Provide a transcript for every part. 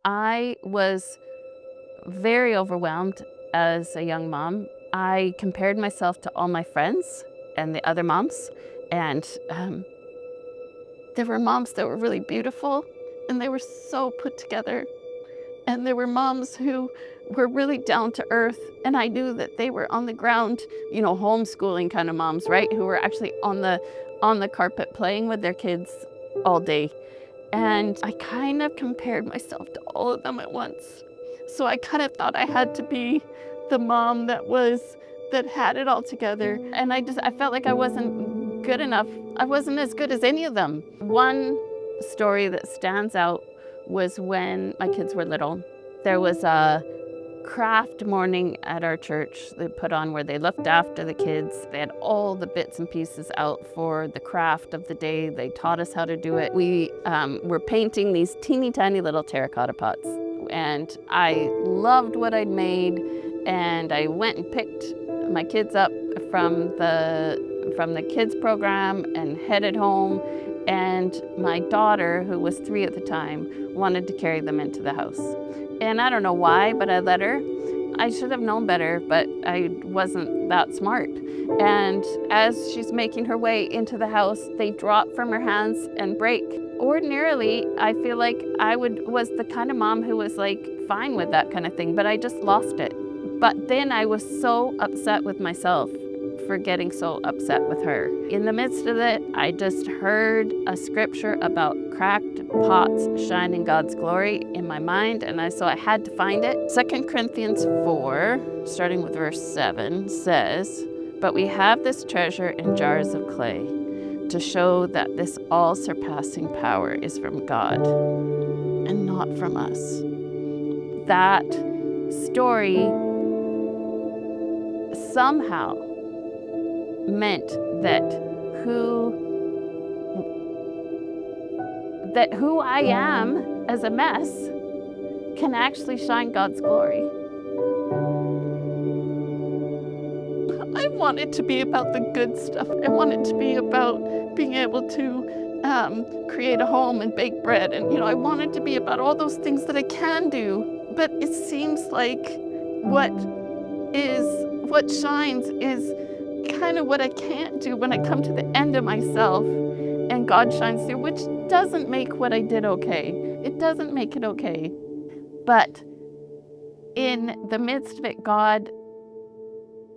I was very overwhelmed as a young mom. I compared myself to all my friends and the other moms, and there were moms that were really beautiful, and they were so put together. And there were moms who were really down to earth, and I knew that they were on the ground, homeschooling kind of moms, right? Who were actually on the carpet playing with their kids all day. And I kind of compared myself to all of them at once. So I kind of thought I had to be the mom that had it all together. And I felt like I wasn't good enough. I wasn't as good as any of them. One story that stands out was when my kids were little. There was a craft morning at our church they put on where they looked after the kids. They had all the bits and pieces out for the craft of the day. They taught us how to do it. We were painting these teeny tiny little terracotta pots. And I loved what I'd made. And I went and picked my kids up from the kids program and headed home. And my daughter, who was 3 at the time, wanted to carry them into the house. And I don't know why, but I let her. I should have known better, but I wasn't that smart. And as she's making her way into the house, they drop from her hands and break. Ordinarily, I feel like I was the kind of mom who was like fine with that kind of thing, but I just lost it. But then I was so upset with myself for getting so upset with her. In the midst of it, I just heard a scripture about cracked pots shining God's glory in my mind, and so I had to find it. 2 Corinthians 4, starting with verse 7, says, "But we have this treasure in jars of clay to show that this all-surpassing power is from God and not from us." That story somehow meant that who I am as a mess can actually shine God's glory. I want it to be about the good stuff. I want it to be about being able to create a home and bake bread. And, I want it to be about all those things that I can do. But it seems like what shines is kind of what I can't do when I come to the end of myself, and God shines through, which doesn't make what I did okay. It doesn't make it okay. But in the midst of it, God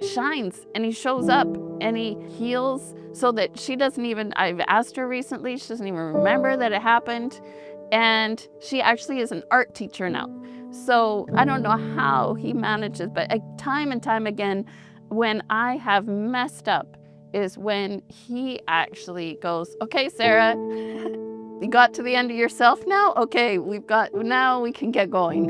shines and he shows up and he heals so that I've asked her recently, she doesn't even remember that it happened. And she actually is an art teacher now. So I don't know how he manages, but time and time again, when I have messed up is when he actually goes, "Okay, Sarah, you got to the end of yourself now? Okay, now we can get going."